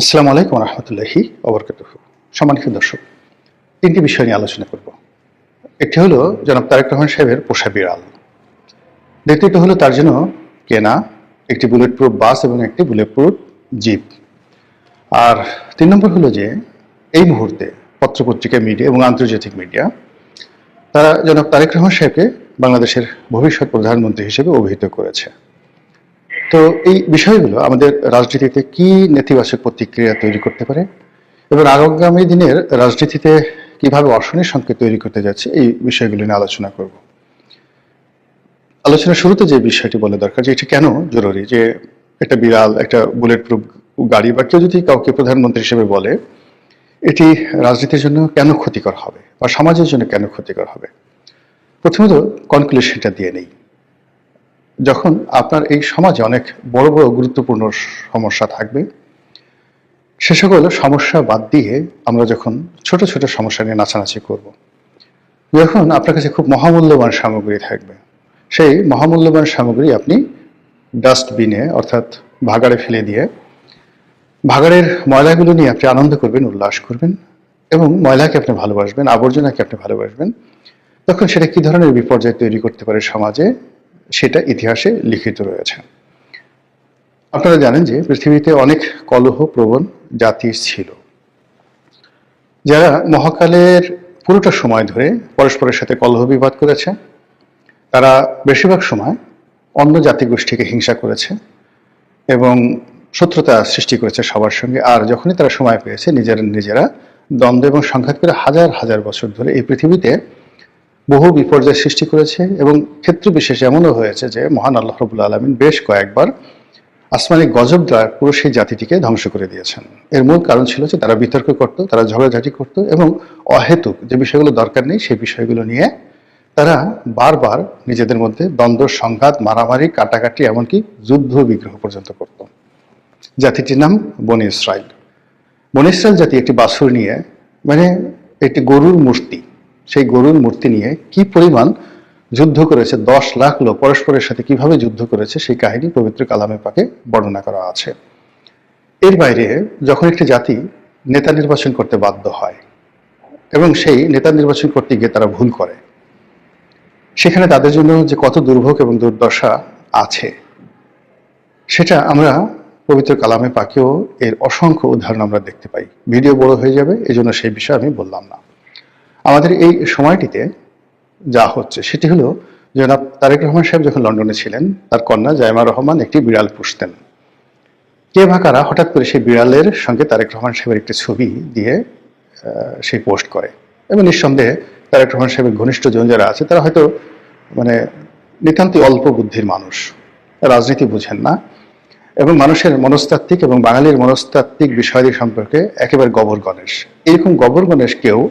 আসসালামু আলাইকুম রহমতুল্লাহি ওবরকাতুহু। সম্মানিত দর্শক, তিনটি বিষয় নিয়ে আলোচনা করব। একটি হলো জনাব তারেক রহমান সাহেবের পোষা বিড়াল, দ্বিতীয়টি হলো তার জন্য কেনা একটি বুলেট প্রুফ বাস এবং একটি বুলেট প্রুফ জিপ, আর 3 নম্বর হলো যে এই মুহূর্তে পত্রপত্রিকা মিডিয়া এবং আন্তর্জাতিক মিডিয়া তারা জনাব তারেক রহমান সাহেবকে বাংলাদেশের ভবিষ্যৎ প্রধানমন্ত্রী হিসেবে অভিহিত করেছে। তো এই বিষয়গুলো আমাদের রাজনীতিতে কি নেতিবাচক প্রতিক্রিয়া তৈরি করতে পারে এবং আগামী দিনের রাজনীতিতে কিভাবে অশনির সংকেত তৈরি করতে যাচ্ছে, এই বিষয়গুলো নিয়ে আলোচনা করব। আলোচনার শুরুতে যে বিষয়টি বলা দরকার যে এটি কেন জরুরি, যে একটা বিড়াল, একটা বুলেট প্রুফ গাড়ি বা কেউ যদি কাউকে প্রধানমন্ত্রী হিসেবে বলে, এটি রাজনীতির জন্য কেন ক্ষতিকর হবে বা সমাজের জন্য কেন ক্ষতিকর হবে। প্রথমত কনক্লুশনটা দিয়ে নেই। যখন আপনার এই সমাজে অনেক বড় বড় গুরুত্বপূর্ণ সমস্যা থাকবে, সে সকল সমস্যা বাদ দিয়ে আমরা যখন ছোট ছোট সমস্যা নিয়ে নাচানাচি করব, যখন আপনার কাছে খুব মহামূল্যবান সামগ্রী থাকবে, সেই মহামূল্যবান সামগ্রী আপনি ডাস্টবিনে অর্থাৎ ভাগাড়ে ফেলে দিয়ে ভাগাড়ের ময়লাগুলো নিয়ে আপনি আনন্দ করবেন, উল্লাস করবেন এবং ময়লাকে আপনি ভালোবাসবেন, আবর্জনাকে আপনি ভালোবাসবেন, তখন সেটা কি ধরনের বিপর্যয় তৈরি করতে পারে সমাজে, সেটা ইতিহাসে লিখিত রয়েছে। আপনারা জানেন যে পৃথিবীতে অনেক কলহ প্রবণ জাতি ছিল, যারা মহাকালের পুরোটা সময় ধরে পরস্পরের সাথে কলহ বিবাদ করেছে। তারা বেশিরভাগ সময় অন্য জাতিগোষ্ঠীকে হিংসা করেছে এবং শত্রুতা সৃষ্টি করেছে সবার সঙ্গে। আর যখনই তারা সময় পেয়েছে, নিজেরা দ্বন্দ্ব এবং সংঘাত করে হাজার হাজার বছর ধরে এই পৃথিবীতে বহু বিপর্যয় সৃষ্টি করেছে। এবং ক্ষেত্র বিশেষ এমনও হয়েছে যে মহান আল্লাহ রাব্বুল আলামিন বেশ কয়েকবার আসমানি গজব দ্বারা পুরো সেই জাতিটিকে ধ্বংস করে দিয়েছেন। এর মূল কারণ ছিল যে তারা বিতর্ক করত, তারা ঝগড়াঝাটি করত এবং অহেতুক যে বিষয়গুলো দরকার নেই সেই বিষয়গুলো নিয়ে তারা বারবার নিজেদের মধ্যে দ্বন্দ্ব, সংঘাত, মারামারি, কাটাকাটি, এমনকি যুদ্ধ বিগ্রহ পর্যন্ত করত। জাতিটির নাম বনি ইসরাইল। বনি ইসরাইল জাতি একটি বাছুর নিয়ে, মানে একটি গরুর মূর্তি, সেই গরুর মূর্তি নিয়ে কি পরিমাণ যুদ্ধ করেছে, 10 লাখ লোক পরস্পরের সাথে কিভাবে যুদ্ধ করেছে, সেই কাহিনী পবিত্র কালামে পাকে বর্ণনা করা আছে। এর বাইরে যখন একটি জাতি নেতা নির্বাচন করতে বাধ্য হয় এবং সেই নেতা নির্বাচন করতে গিয়ে তারা ভুল করে, সেখানে তাদের জন্য যে কত দুর্ভোগ এবং দুর্দশা আছে, সেটা আমরা পবিত্র কালামে পাকেও এর অসংখ্য উদাহরণ আমরা দেখতে পাই। ভিডিও বড় হয়ে যাবে, এই জন্য সেই বিষয়ে আমি বললাম না। আমাদের এই সময়টিতে যা হচ্ছে সেটি হলো, জনাব তারেক রহমান সাহেব যখন লন্ডনে ছিলেন, তার কন্যা জাইমা রহমান একটি বিড়াল পুষতেন। কে বা কারা হঠাৎ করে সেই বিড়ালের সঙ্গে তারেক রহমান সাহেবের একটি ছবি দিয়ে সেই পোস্ট করে। এবং নিঃসন্দেহে তারেক রহমান সাহেবের ঘনিষ্ঠজন যারা আছে তারা হয়তো নিতান্তই অল্প বুদ্ধির মানুষ, রাজনীতি বুঝেন না এবং মানুষের মনস্তাত্ত্বিক এবং বাঙালির মনস্তাত্ত্বিক বিষয়াদি সম্পর্কে একেবারে গবর গণেশ। এরকম গবর গণেশকেও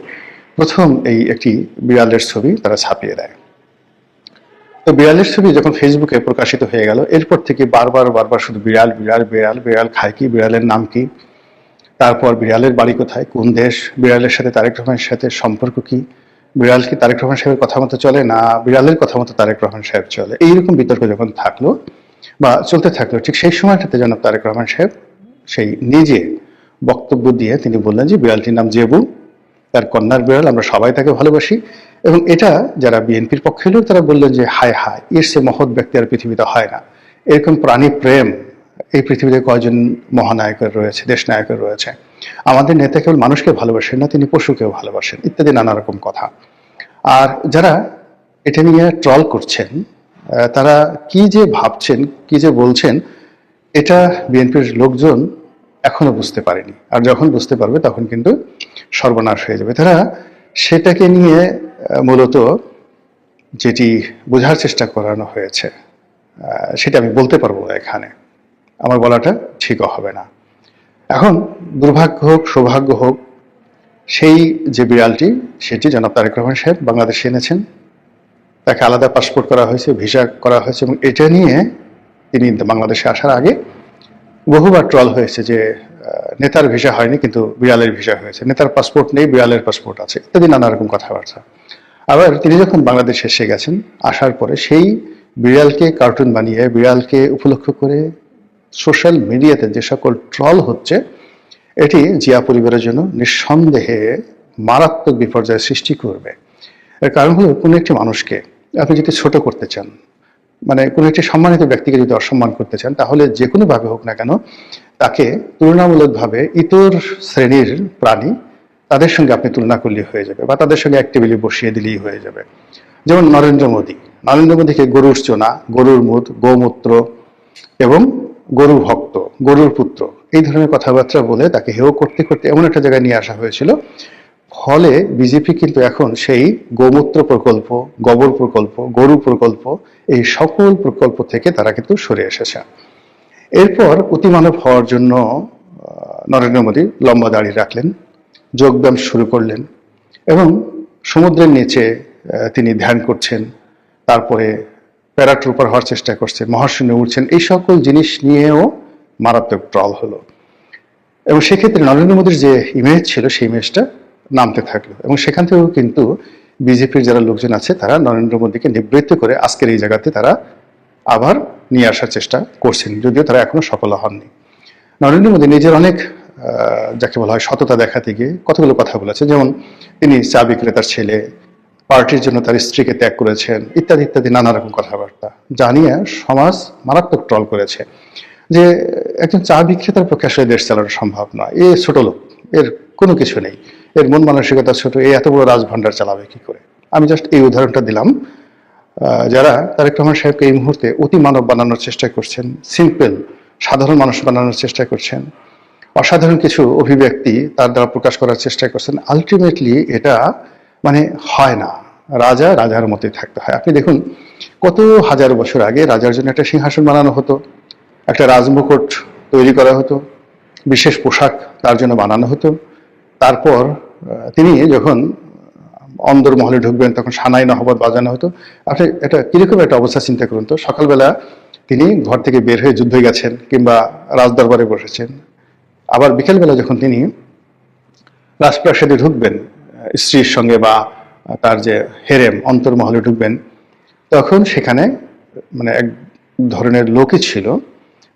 প্রথম এই একটি বিড়ালের ছবি তারা ছাপিয়ে দেয়। তো বিড়ালের ছবি যখন ফেসবুকে প্রকাশিত হয়ে গেল, এরপর থেকে বারবার শুধু বিড়াল বিড়াল বিড়াল, বিড়াল খায় কি, বিড়ালের নাম কি, তারপর বিড়ালের বাড়ি কোথায়, কোন দেশ, বিড়ালের সাথে তারেক রহমানের সাথে সম্পর্ক কি, বিড়াল কি তারেক রহমান সাহেবের কথা মতো চলে না বিড়ালের কথা মতো তারেক রহমান সাহেব চলে, এইরকম বিতর্ক যখন থাকলো বা চলতে থাকলো, ঠিক সেই সময়টাতে জনাব তারেক রহমান সাহেব সেই নিজে বক্তব্য দিয়ে তিনি বললেন যে বিড়ালটির নাম জেবু, তার কন্যার বিড়াল, আমরা সবাই তাকে ভালোবাসি। এবং এটা যারা বিএনপির পক্ষে লোক তারা বললেন যে হায় হায়, এর সে মহৎ ব্যক্তি আর পৃথিবীতে হয় না। এরকম প্রাণী প্রেম এই পৃথিবীতে কয়জন মহানায়কের রয়েছে, দেশ নায়কের রয়েছে। আমাদের নেতা কেবল মানুষকে ভালোবাসেন না, তিনি পশুকেও ভালোবাসেন, ইত্যাদি নানা রকম কথা। আর যারা এটা নিয়ে ট্রল করছেন, তারা কি যে ভাবছেন, কি যে বলছেন, এটা বিএনপির লোকজন এখনো বুঝতে পারেনি। আর যখন বুঝতে পারবে তখন কিন্তু সর্বনাশ হয়ে যাবে। তারা সেটাকে নিয়ে মূলত যেটি বোঝার চেষ্টা করানো হয়েছে, সেটা আমি বলতে পারবো এখানে, আমার বলাটা ঠিকও হবে না। এখন দুর্ভাগ্য হোক সৌভাগ্য হোক, সেই যে বিড়ালটি সেটি জনাব তারেক রহমান সাহেব বাংলাদেশে এনেছেন, তাকে আলাদা পাসপোর্ট করা হয়েছে, ভিসা করা হয়েছে এবং এটা নিয়ে তিনি বাংলাদেশে আসার আগে বহুবার ট্রল হয়েছে যে নেতার ভিসা হয়নি কিন্তু বিড়ালের ভিসা হয়েছে, নেতার পাসপোর্ট নেই বিড়ালের পাসপোর্ট আছে, ইত্যাদি নানা রকম কথাবার্তা। আবার তিনি যখন বাংলাদেশে এসে গেছেন, আসার পরে সেই বিড়ালকে কার্টুন বানিয়ে, বিড়ালকে উপলক্ষ করে সোশ্যাল মিডিয়াতে যে সকল ট্রল হচ্ছে, এটি জিয়া পরিবারের জন্য নিঃসন্দেহে মারাত্মক বিপর্যয় সৃষ্টি করবে। এর কারণ হলো, কোনো একটি মানুষকে আপনি যদি ছোট করতে চান, মানে কোনো একটি সম্মানিত ব্যক্তিকে যদি অসম্মান করতে চান, তাহলে যে কোনোভাবে হোক না কেন তাকে তুলনামূলকভাবে ইতর শ্রেণীর প্রাণী তাদের সঙ্গে আপনি তুলনা করলেই হয়ে যাবে, বা তাদের সঙ্গে এক টেবিলে বসিয়ে দিলেই হয়ে যাবে। যেমন নরেন্দ্র মোদীকে গরুর চোনা, গরুর মুদ, গোমূত্র এবং গরু ভক্ত, গরুর পুত্র, এই ধরনের কথাবার্তা বলে তাকে হেয় করতে করতে এমন একটা জায়গায় নিয়ে আসা হয়েছিল। ফলে বিজেপি কিন্তু এখন সেই গোমূত্র প্রকল্প, গোবর প্রকল্প, গরু প্রকল্প, এই সকল প্রকল্প থেকে তারা কিন্তু সরে এসেছে। এরপর অতিমানব হওয়ার জন্য নরেন্দ্র মোদী লম্বা দাড়ি রাখলেন, যোগব্যায়াম শুরু করলেন এবং সমুদ্রের নিচে তিনি ধ্যান করছেন, তারপরে প্যারাট্রুপার হওয়ার চেষ্টা করছেন, মহাশূন্যে উঠছেন। এই সকল জিনিস নিয়েও মারাত্মক ট্রল হলো এবং সেক্ষেত্রে নরেন্দ্র মোদীর যে ইমেজ ছিল সেই ইমেজটা নামতে থাকলো এবং সেখান থেকেও কিন্তু বিজেপির যারা লোকজন আছে তারা নরেন্দ্র মোদীকে নিবৃত্ত করে আজকের এই জায়গাতে তারা আবার নিয়ে আসার চেষ্টা করছেন, যদিও তারা এখনো সফল হননি। নরেন্দ্র মোদী নিজের অনেক যাকে বলা হয় সততা দেখাতে গিয়ে কতগুলো কথা বলেছে, যেমন তিনি চা বিক্রেতার ছেলে, পার্টির জন্য তার স্ত্রীকে ত্যাগ করেছেন, ইত্যাদি ইত্যাদি নানা রকম কথাবার্তা জানিয়ে সমাজ মারাত্মক ট্রল করেছে যে একজন চা বিক্রেতার পক্ষে আসলে দেশ চালানো সম্ভব নয়, এ ছোট লোক, এর কোনো কিছু নেই, এর মন মানসিকতা ছোট, এ এত বড় রাজভান্ডার চালাবে কি করে। আমি জাস্ট এই উদাহরণটা দিলাম। যারা তারেক রহমান সাহেবকে এই মুহূর্তে অতি মানব বানানোর চেষ্টা করছেন, সিম্পল সাধারণ মানুষ বানানোর চেষ্টা করছেন, অসাধারণ কিছু অভিব্যক্তি তার দ্বারা প্রকাশ করার চেষ্টা করছেন, আলটিমেটলি এটা মানে হয় না। রাজা রাজার মতোই থাকতে হয়। আপনি দেখুন, কত হাজার বছর আগে রাজার জন্য একটা সিংহাসন বানানো হতো, একটা রাজমুকুট তৈরি করা হতো, বিশেষ পোশাক তার জন্য বানানো হতো। তারপর তিনি যখন অন্দরমহলে ঢুকবেন তখন সানাই নহবত বাজানো হতো। আপনি এটা কিরকম একটা অবস্থা চিন্তা করুন তো, সকালবেলা তিনি ঘর থেকে বের হয়ে যুদ্ধে গেছেন কিংবা রাজদরবারে বসেছেন, আবার বিকেলবেলা যখন তিনি রাজপ্রাসাদে ঢুকবেন স্ত্রীর সঙ্গে বা তার যে হেরেম অন্তর্মহলে ঢুকবেন, তখন সেখানে মানে এক ধরনের লোকই ছিল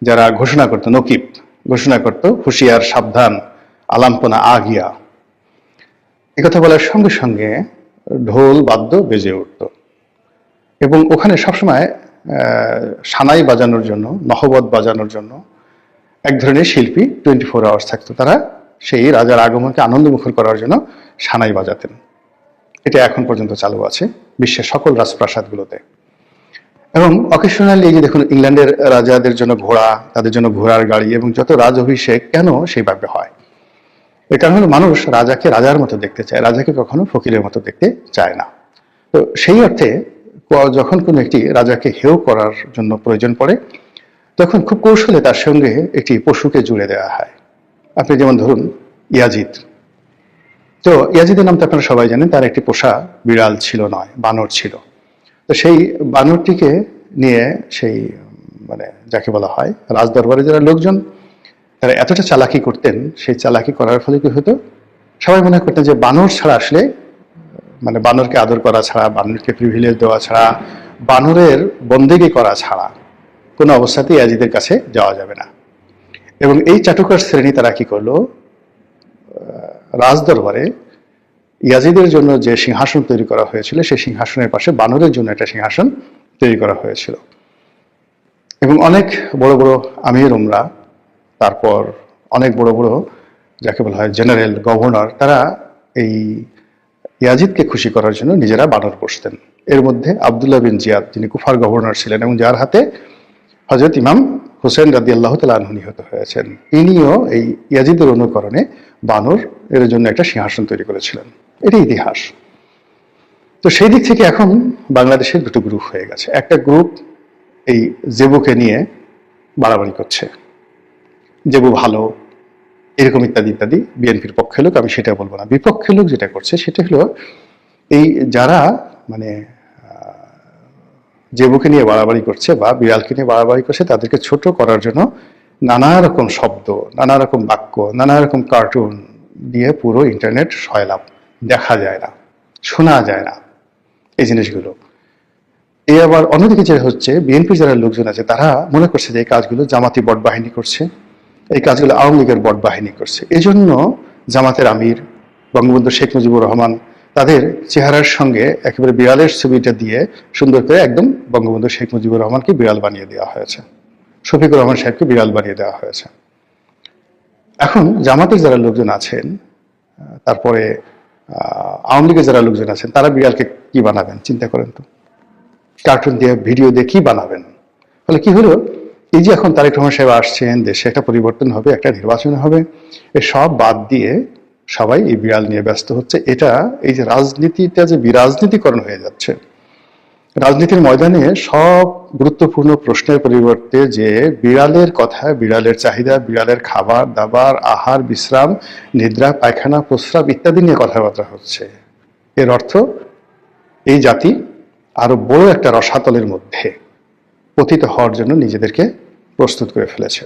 যারা ঘোষণা করতো, নকিব ঘোষণা করতো, হুঁশিয়ার, সাবধান, আলাম্পনা আ গিয়া। একথা বলার সঙ্গে সঙ্গে ঢোল বাদ্য বেজে উঠত এবং ওখানে সবসময় সানাই বাজানোর জন্য, নহবত বাজানোর জন্য এক ধরনের শিল্পী 24 আওয়ার্স থাকতো। তারা সেই রাজার আগমনকে আনন্দমুখর করার জন্য সানাই বাজাতেন। এটা এখন পর্যন্ত চালু আছে বিশ্বের সকল রাজপ্রাসাদগুলোতে। এবং অকেশনালি এই যে দেখুন, ইংল্যান্ডের রাজাদের জন্য ঘোড়া, তাদের জন্য ঘোড়ার গাড়ি এবং যত রাজ অভিষেক কেন সেইভাবে হয়, এর কারণ হলো মানুষ রাজাকে রাজার মতো দেখতে চায়, রাজাকে কখনো ফকিরের মতো দেখতে চায় না। তো সেই অর্থে যখন কোনো একটি রাজাকে হেয় করার জন্য প্রয়োজন পড়ে, তখন খুব কৌশলে তার সঙ্গে একটি পশুকে জুড়ে দেওয়া হয়। আপনি যেমন ধরুন ইয়াজিদ, তো ইয়াজিদের নাম তো আপনারা সবাই জানেন, তার একটি পোষা বিড়াল ছিল, নয় বানর ছিল। তো সেই বানরটিকে নিয়ে সেই মানে যাকে বলা হয় রাজদরবারে যারা লোকজন, তারা এতটা চালাকি করতেন, সেই চালাকি করার ফলে কি হতো, সবাই মনে করতেন যে বানর ছাড়া আসলে মানে বানরকে আদর করা ছাড়া, বানরকে প্রিভিলেজ দেওয়া ছাড়া, বানরের বন্দেগি করা ছাড়া কোনো অবস্থাতেই ইয়াজিদের কাছে যাওয়া যাবে না। এবং এই চাটুকার শ্রেণী তারা কি করলো, রাজদরবারে ইয়াজিদের জন্য যে সিংহাসন তৈরি করা হয়েছিল সেই সিংহাসনের পাশে বানরের জন্য একটা সিংহাসন তৈরি করা হয়েছিল এবং অনেক বড় বড় আমির উমরা, তারপর অনেক বড় বড় যাকে বলা হয় জেনারেল, গভর্নর, তারা এই ইয়াজিদকে খুশি করার জন্য নিজেরা বানর পোষতেন। এর মধ্যে আবদুল্লাহ বিন জিয়াদ, যিনি কুফার গভর্নর ছিলেন এবং যার হাতে হযরত ইমাম হুসেন রাদিয়াল্লাহু তাআলা আনহু নিহত হয়েছেন, ইনিও এই ইয়াজিদের অনুকরণে বানর এর জন্য একটা সিংহাসন তৈরি করেছিলেন। এটা ইতিহাস। তো সেই দিক থেকে এখন বাংলাদেশের দুটো গ্রুপ হয়ে গেছে। একটা গ্রুপ এই জেবুকে নিয়ে বাড়াবাড়ি করছে, জেবু ভালো, এরকম ইত্যাদি ইত্যাদি। বিএনপির পক্ষের লোক, আমি সেটা বলবো না। বিপক্ষের লোক যেটা করছে সেটা হলো এই যারা মানে জেবুকে নিয়ে বাড়াবাড়ি করছে বা বিড়ালকে নিয়ে বাড়াবাড়ি করছে, তাদেরকে ছোট করার জন্য নানা রকম শব্দ, নানা রকম বাক্য, নানা রকম কার্টুন দিয়ে পুরো ইন্টারনেট সয়লাভ, দেখা যায় না, শোনা যায় না এই জিনিসগুলো। এই আবার অন্যদিকে যে হচ্ছে, বিএনপির যারা লোকজন আছে তারা মনে করছে যে এই কাজগুলো জামাতি বট বাহিনী করছে এই কাজগুলো আওয়ামী লীগের বট বাহিনী করছে। এজন্য জামাতের আমির বঙ্গবন্ধু শেখ মুজিবুর রহমান তাদের চেহারার সঙ্গে একেবারে বিড়ালের ছবিটা দিয়ে সুন্দর করে একদম বঙ্গবন্ধু শেখ মুজিবুর রহমানকে বিড়াল বানিয়ে দেওয়া হয়েছে, শফিকুর রহমান সাহেবকে বিড়াল বানিয়ে দেওয়া হয়েছে। এখন জামাতের যারা লোকজন আছেন, তারপরে আওয়ামী লীগের যারা লোকজন আছেন, তারা বিড়ালকে কি বানাবেন চিন্তা করেন তো। কার্টুন দিয়ে, ভিডিও দিয়ে কি বানাবেন? ফলে কি হলো, এই যে এখন তারেক রহমান সাহেব আসছেন, দেশে একটা পরিবর্তন হবে, একটা নির্বাচন হবে, সব বাদ দিয়ে সবাই এই বিড়াল নিয়ে ব্যস্ত হচ্ছে। এটা এই যে রাজনীতিটা যে বিরাজনীতিকরণ হয়ে যাচ্ছে, রাজনীতির ময়দানে সব গুরুত্বপূর্ণ প্রশ্নের পরিবর্তে যে বিড়ালের কথা, বিড়ালের চাহিদা, বিড়ালের খাবার দাবার, আহার, বিশ্রাম, নিদ্রা, পায়খানা, প্রস্রাব ইত্যাদি নিয়ে কথাবার্তা হচ্ছে। এর অর্থ এই জাতি আরো বড় একটা রসাতলের মধ্যে পতিত হওয়ার জন্য নিজেদেরকে প্রস্তুত করে ফেলেছে।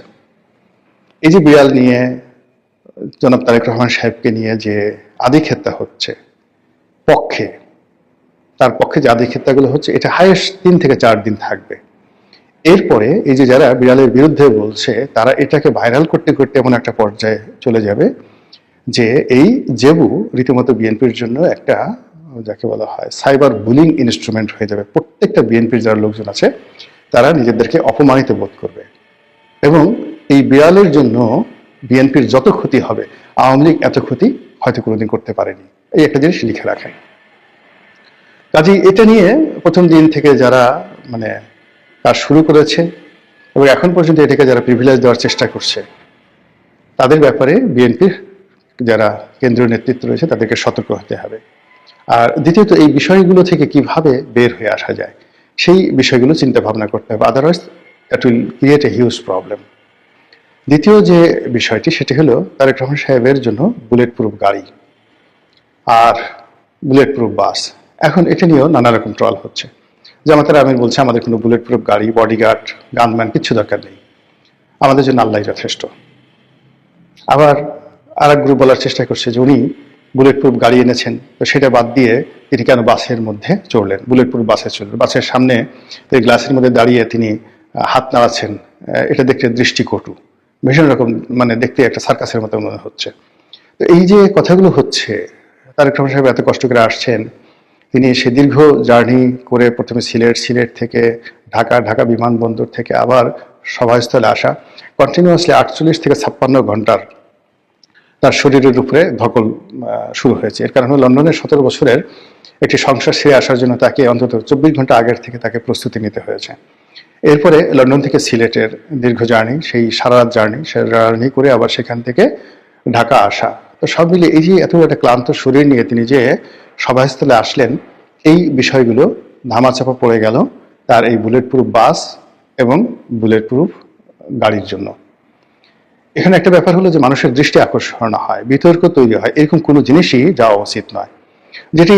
এই যে বিড়াল নিয়ে, জনাব তারেক রহমান সাহেবকে নিয়ে যে আদিক্ষেতা হচ্ছে পক্ষে, তার পক্ষে যে আদিক্ষেতাগুলো হচ্ছে, এটা হাইয়েস্ট 3 থেকে 4 দিন থাকবে। এরপরে এই যে যারা বিড়ালের বিরুদ্ধে বলছে, তারা এটাকে ভাইরাল করতে করতে এমন একটা পর্যায়ে চলে যাবে যে এই জেবু রীতিমতো বিএনপির জন্য একটা, যাকে বলা হয়, সাইবার বুলিং ইনস্ট্রুমেন্ট হয়ে যাবে। প্রত্যেকটা বিএনপির যারা লোকজন আছে তারা নিজেদেরকে অপমানিত বোধ করবে, এবং এই বিড়ালের জন্য বিএনপির যত ক্ষতি হবে, আওয়ামী লীগ এত ক্ষতি হয়তো কোনোদিন করতে পারেনি। এই একটা জিনিস লিখে রাখেন। কাজেই এটা নিয়ে প্রথম দিন থেকে যারা কাজ শুরু করেছে এবং এখন পর্যন্ত এটাকে যারা প্রিভিলেজ দেওয়ার চেষ্টা করছে, তাদের ব্যাপারে বিএনপির যারা কেন্দ্রীয় নেতৃত্ব রয়েছে তাদেরকে সতর্ক হতে হবে। আর দ্বিতীয়ত, এই বিষয়গুলো থেকে কিভাবে বের হয়ে আসা যায় সেই বিষয়গুলো চিন্তা ভাবনা করতে হবে, otherwise that will create a huge problem. দ্বিতীয় যে বিষয়টি, সেটি হলো তারেক রহমান সাহেবের জন্য বুলেট প্রুফ গাড়ি আর বুলেট প্রুফ বাস। এখন এটা নিয়েও নানা রকম ট্রল হচ্ছে। জামাতের আমির বলছে আমাদের কোনো বুলেট প্রুফ গাড়ি, বডিগার্ড, গানম্যান কিচ্ছু দরকার নেই, আমাদের জন্য আল্লাহ যথেষ্ট। আবার আর এক গ্রুপ বলার চেষ্টা করছে যে উনি বুলেট প্রুফ গাড়ি এনেছেন, তো সেটা বাদ দিয়ে তিনি কেন বাসের মধ্যে চড়লেন, বুলেট প্রুফ বাসে চড়লেন। বাসের সামনে গ্লাসের মধ্যে দাঁড়িয়ে তিনি হাত নাড়াচ্ছেন, এটা দেখতে দৃষ্টিকটু, ভীষণ রকম, দেখতে একটা সার্কাসের মতো মনে হচ্ছে। তো এই যে কথাগুলো হচ্ছে, তারেক রহমান সাহেব এত কষ্ট করে আসছেন, তিনি সে দীর্ঘ জার্নি করে প্রথমে সিলেট থেকে ঢাকা বিমানবন্দর থেকে আবার সভাস্থলে আসা, কন্টিনিউয়াসলি 48 থেকে 56 ঘন্টার তার শরীরের উপরে ধকল শুরু হয়েছে। এর কারণে লন্ডনের 17 বছরের একটি সংসার ছেড়ে আসার জন্য তাকে অন্তত 24 ঘন্টা আগের থেকে তাকে প্রস্তুতি নিতে হয়েছে। এরপরে লন্ডন থেকে সিলেটের দীর্ঘ জার্নি, সেই সারা রাত জার্নি করে আবার সেখান থেকে ঢাকা আসা, তো সব মিলিয়ে এই যে এত একটা ক্লান্ত শরীর নিয়ে তিনি যে সভাস্থলে আসলেন, এই বিষয়গুলো ধামাচাপা পড়ে গেল তার এই বুলেট প্রুফ বাস এবং বুলেট প্রুফ গাড়ির জন্য। এখানে একটা ব্যাপার হলো যে মানুষের দৃষ্টি আকর্ষণ হয়, বিতর্ক তৈরি হয়, এরকম কোনো জিনিসই যাওয়া উচিত নয়, যেটি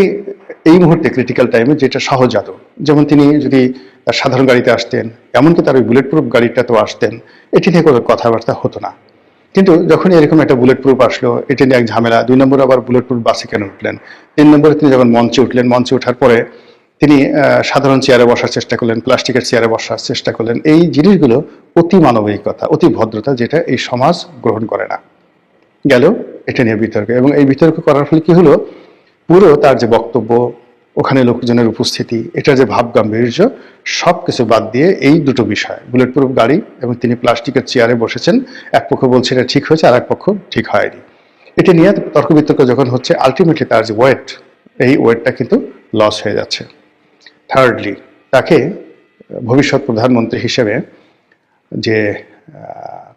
এই মুহূর্তে ক্রিটিক্যাল টাইমে যেটা সহজাত। যেমন তিনি যদি তার সাধারণ গাড়িতে আসতেন, এমনকি তার ওই বুলেট প্রুফ গাড়িটাতেও আসতেন, এটি নিয়ে কোনো কথাবার্তা হতো না। কিন্তু যখন এরকম একটা বুলেট প্রুফ আসলো, এটি নিয়ে এক ঝামেলা। 2 নম্বর আবার বুলেট প্রুফ বাসে কেন উঠলেন? 3 নম্বরে তিনি যখন মঞ্চে উঠলেন, মঞ্চে ওঠার পরে তিনি সাধারণ চেয়ারে বসার চেষ্টা করলেন, প্লাস্টিকের চেয়ারে বসার চেষ্টা করলেন। এই জিনিসগুলো অতি মানবিকতা, অতি ভদ্রতা, যেটা এই সমাজ গ্রহণ করে না। গেল এটা নিয়ে বিতর্ক, এবং এই বিতর্ক করার ফলে কি হলো, পুরো তার যে বক্তব্য, ওখানে লোকজনের উপস্থিতি, এটার যে ভাব গাম্ভীর্য, সবকিছু বাদ দিয়ে এই দুটো বিষয়, বুলেট প্রুফ গাড়ি এবং তিনি প্লাস্টিকের চেয়ারে বসেছেন, এক পক্ষ বলছে এটা ঠিক হয়েছে, আর এক পক্ষ ঠিক হয়নি। এটা নিয়ে তর্ক বিতর্ক যখন হচ্ছে, আলটিমেটলি তার যে ওয়েট, এই ওয়েটটা কিন্তু লস হয়ে যাচ্ছে। থার্ডলি, তাকে ভবিষ্যৎ প্রধানমন্ত্রী হিসেবে যে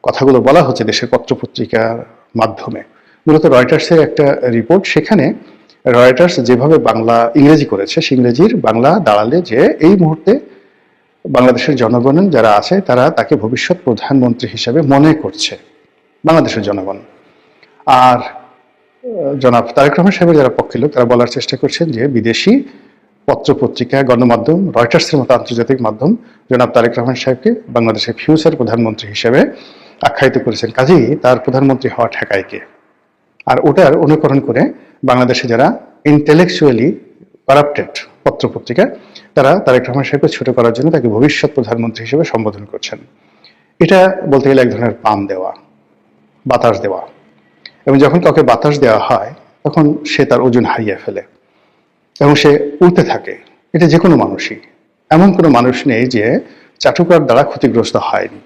কথাগুলো বলা হচ্ছে দেশের পত্রপত্রিকার মাধ্যমে, মূলত রয়টার্সের একটা রিপোর্ট, সেখানে রয়টার্স যেভাবে ইংরেজি করেছে, সে ইংরেজির বাংলা দাঁড়ালে যে এই মুহূর্তে বাংলাদেশের জনগণ যারা আছে তারা তাকে ভবিষ্যৎ প্রধানমন্ত্রী হিসেবে মনে করছে, বাংলাদেশের জনগণ। আর জনাব তারেক রহমান সাহেবের যারা পক্ষের লোক, তারা বলার চেষ্টা করছেন যে বিদেশি পত্রপত্রিকা, গণমাধ্যম, রয়টার্সের মতো আন্তর্জাতিক মাধ্যম জনাব তারেক রহমান সাহেবকে বাংলাদেশের ফিউচার প্রধানমন্ত্রী হিসেবে আখ্যায়িত করেছেন। কাজেই তার প্রধানমন্ত্রী হওয়া ঠেকায় কে? আর ওটার অনুকরণ করে বাংলাদেশে যারা ইন্টেলেকচুয়ালি কারাপ্টেড পত্রপত্রিকা, তারা তারেক রহমান সাহেবকে ছোট করার জন্য তাকে ভবিষ্যৎ প্রধানমন্ত্রী হিসেবে সম্বোধন করছেন। এটা বলতে গেলে এক ধরনের পাম দেওয়া। বাতাস দেওয়া, এবং যখন কাউকে বাতাস দেওয়া হয় তখন সে তার ওজন হারিয়ে ফেলে এবং সে উড়তে থাকে। এটা যে কোনো মানুষই, এমন কোনো মানুষ নেই যে চাটুকার দ্বারা ক্ষতিগ্রস্ত হয়নি।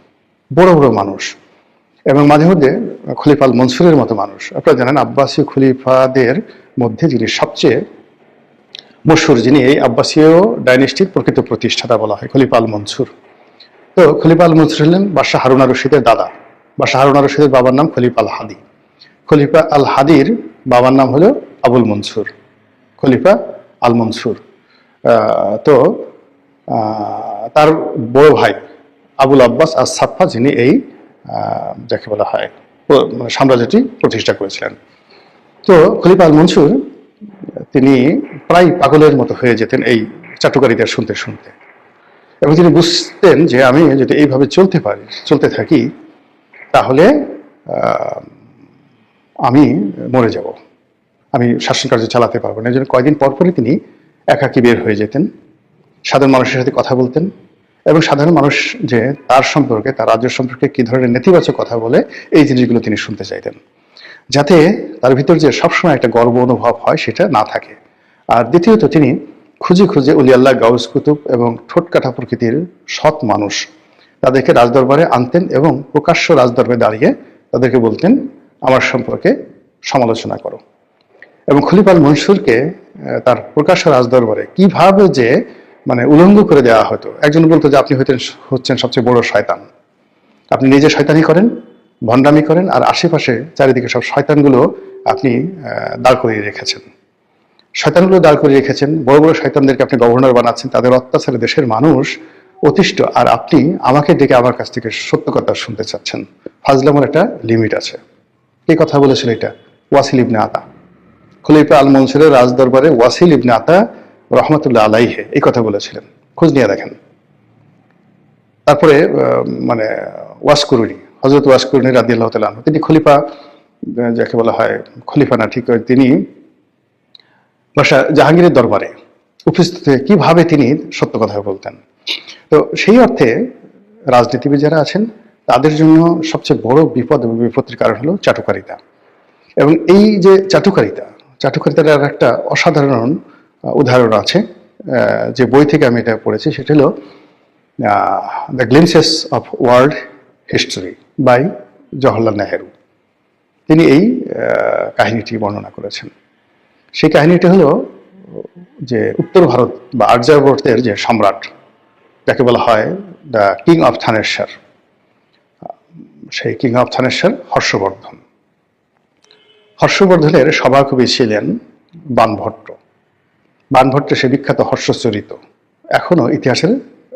বড় বড় মানুষ এবং মাঝে মধ্যে খলিফা আল মনসুরের মতো মানুষ, আপনারা জানেন আব্বাসীয় খলিফাদের মধ্যে যিনি সবচেয়ে মশহুর, যিনি এই আব্বাসীয় ডাইনেস্টির প্রকৃত প্রতিষ্ঠাতা বলা হয়, খলিফা আল মনসুর। তো খলিফা আল মনসুর হলেন বাদশাহ হারুন আর রশিদের দাদা। বাদশাহ হারুন আর রশিদের বাবার নাম খলিফা আল হাদি। খলিফা আল হাদির বাবার নাম হলো আবুল মনসুর, খলিফা আল মনসুর। তো তার বড় ভাই আবুল আব্বাস আর সাফা, যিনি এই যাকে বলা হয় সাম্রাজ্যটি প্রতিষ্ঠা করেছিলেন। তো খলিফা আল মনসুর তিনি প্রায় পাগলের মতো হয়ে যেতেন এই চাটুকারিতা শুনতে শুনতে, এবং তিনি বুঝতেন যে আমি যদি এইভাবে চলতে থাকি তাহলে আমি মরে যাব, আমি শাসন কার্য চালাতে পারবো না। এই জন্য কয়েকদিন পরপরই তিনি একাকী বের হয়ে যেতেন, সাধারণ মানুষের সাথে কথা বলতেন, এবং সাধারণ মানুষ যে তার সম্পর্কে, তার রাজ্য সম্পর্কে কি ধরনের নেতিবাচক কথা বলে, এই জিনিসগুলো তিনি শুনতে চাইতেন, যাতে তার ভিতর যে সবসময় একটা গর্ব অনুভব হয় সেটা না থাকে। আর দ্বিতীয়ত, তিনি খুঁজে খুঁজে উলি আল্লাহ, গাউস কুতুব এবং ঠোঁটকাটা প্রকৃতির সৎ মানুষ তাদেরকে রাজদরবারে আনতেন এবং প্রকাশ্য রাজদরবারে দাঁড়িয়ে তাদেরকে বলতেন আমার সম্পর্কে সমালোচনা করো। এবং খলিফা আল মনসুরকে তার প্রকাশ্য রাজদরবারে কিভাবে যে উলঙ্গ করে দেওয়া হতো। একজন বলতো যে আপনি হচ্ছেন সবচেয়ে বড় শয়তান, আপনি নিজে শয়তানি করেন, ভণ্ডামি করেন, আর আশেপাশে চারিদিকে সব শয়তানগুলো আপনি দাঁড় করিয়ে রেখেছেন। শয়তানগুলো দাঁড় করিয়ে রেখেছেন, বড় বড় শয়তানদেরকে আপনি গভর্নর বানাচ্ছেন, তাদের অত্যাচারে দেশের মানুষ অতিষ্ঠ, আর আপনি আমাকে ডেকে আমার কাছ থেকে সত্য কথা শুনতে চাচ্ছেন। ফাজলামের একটা লিমিট আছে। কে কথা বলেছিল এটা? ওয়াসিল ইবনে আতা। খলিফা আল মনসুরের রাজদরবারে ওয়াসিল ইবনে আতা রহমতুল্লাহ আলাইহে এই কথা বলেছিলেন, খোঁজ নিয়ে দেখেন। তারপরে ওয়াসকুরুনি, হযরত ওয়াসকুরুনি রাদিয়াল্লাহু তাআলা আনহু, তিনি খলিফা, যাকে বলা হয় খলিফা না ঠিক, তিনি বাদশা জাহাঙ্গীরের দরবারে উপস্থিত হয়ে কিভাবে তিনি সত্য কথা বলতেন। তো সেই অর্থে রাজনীতিবিদ যারা আছেন তাদের জন্য সবচেয়ে বড় বিপদ এবং বিপত্তির কারণ হলো চাটুকারিতা। এবং এই যে চাটুকারিতার আর একটা অসাধারণ উদাহরণ আছে, যে বই থেকে আমি এটা পড়েছি, সেটা হলো the glimpses of world history by Jawaharlal Nehru. তিনি এই কাহিনীটি বর্ণনা করেছেন। সেই কাহিনীটি হলো যে উত্তর ভারত বা আর্যাবর্তের যে সম্রাট, যাকে বলা হয় দ্য কিং অফ থানেশ্বর, সেই কিং অফ থানেশ্বর হর্ষবর্ধন। হর্ষবর্ধনের সভাকবি ছিলেন বাণভট্ট। বাণভট্টের সে বিখ্যাত হর্ষচরিত এখনো ইতিহাসের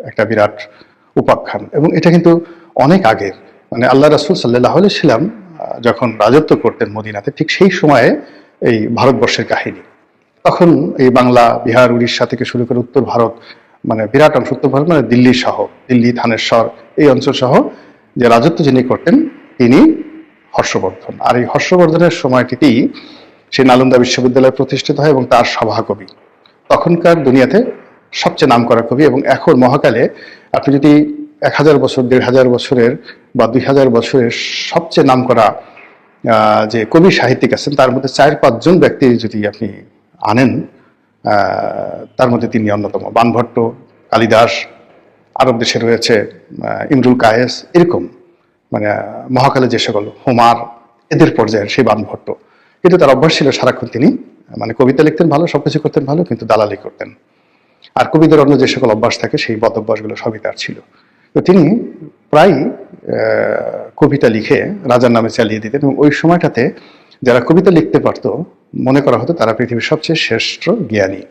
একটা বিরাট উপাখ্যান, এবং এটা কিন্তু অনেক আগের, আল্লাহ রাসূল সাল্লাল্লাহু আলাইহি ওয়াসাল্লাম যখন রাজত্ব করতেন মদিনাতে, ঠিক সেই সময়ে এই ভারতবর্ষের কাহিনী। তখন এই বাংলা, বিহার, উড়িষ্যা থেকে শুরু করে উত্তর ভারত, বিরাট অংশ, উত্তর ভারত দিল্লি সহ, দিল্লি, থানেশ্বর এই অঞ্চল সহ যে রাজত্ব যিনি করতেন তিনি হর্ষবর্ধন। আর এই হর্ষবর্ধনের সময়টিতেই সে নালন্দা বিশ্ববিদ্যালয় প্রতিষ্ঠিত হয় এবং তার সভাকবি তখনকার দুনিয়াতে সবচেয়ে নামকরা কবি। এবং এখন মহাকালে আপনি যদি 1000 বছর, 1500 বছরের বা 2000 বছরের সবচেয়ে নামকরা যে কবি সাহিত্যিক আছেন তার মধ্যে 4-5 জন ব্যক্তি যদি আপনি আনেন, তার মধ্যে তিনি অন্যতম। বাণভট্ট, কালিদাস, আরব দেশে রয়েছে ইমরুল কায়েস, এরকম মহাকালে যে সকল, হোমার, এদের পর্যায়ের সেই বাণভট্ট। কিন্তু তার অভ্যাস ছিল সারাক্ষণ তিনি কবিতা লিখতেন ভালো, সবকিছু করতেন ভালো, কিন্তু দালালি করতেন। আর কবিদের অন্য যে সকল অভ্যাস থাকে সেই বদ অভ্যাসগুলো সবই তার ছিল। তো তিনি প্রায় কবিতা লিখে রাজার নামে চালিয়ে দিতেন, এবং ওই সময়টাতে যারা কবিতা লিখতে পারত মনে করা হতো তারা পৃথিবীর সবচেয়ে শ্রেষ্ঠ জ্ঞানী।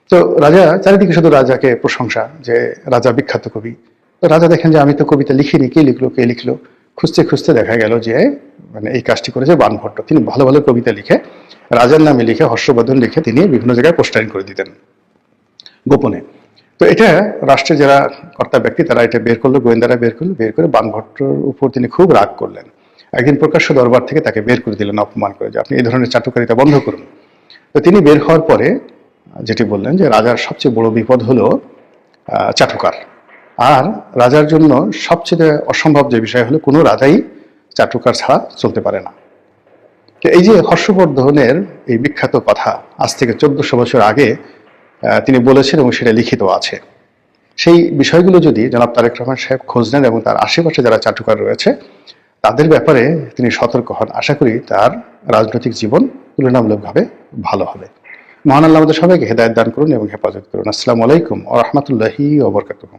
তো রাজা, চারিদিকে শুধু রাজাকে প্রশংসা যে রাজা বিখ্যাত কবি। তো রাজা দেখেন যে আমি তো কবিতা লিখিনি, কে লিখলো। খুঁজতে খুঁজতে দেখা গেল যে এই কাজটি করেছে বাণভট্ট। তিনি ভালো ভালো কবিতা লিখে, রাজার নামে লিখে, হর্ষবর্ধন লিখে তিনি বিভিন্ন জায়গায় পোস্টারিং করে দিতেন গোপনে। তো এটা রাষ্ট্রের যারা কর্তা ব্যক্তি তারা এটা বের করলো, গোয়েন্দারা বের করে বাণভট্টর উপর তিনি খুব রাগ করলেন। একদিন প্রকাশ্য দরবার থেকে তাকে বের করে দিলেন অপমান করে, যে আপনি এই ধরনের চাটুকারিতা বন্ধ করুন। তো তিনি বের হওয়ার পরে যেটি বললেন যে রাজার সবচেয়ে বড় বিপদ হলো চাটুকার, আর রাজার জন্য সবচেয়ে অসম্ভব যে বিষয় হলো কোনো রাজাই চাটুকার ছাড়া চলতে পারে না। তো এই যে হর্ষবর্ধনের এই বিখ্যাত কথা আজ থেকে 1400 বছর আগে তিনি বলেছেন এবং সেটা লিখিত আছে, সেই বিষয়গুলো যদি জনাব তারেক রহমান সাহেব খোঁজ নেন এবং তার আশেপাশে যারা চাটুকার রয়েছে তাদের ব্যাপারে তিনি সতর্ক হন, আশা করি তার রাজনৈতিক জীবন তুলনামূলকভাবে ভালো হবে। মহান আল্লাহ আমাদের সবাইকে হেদায়েত দান করুন এবং হেফাজত করুন। আসসালামু আলাইকুম ওয়া রাহমাতুল্লাহি ওয়া বারাকাতুহু।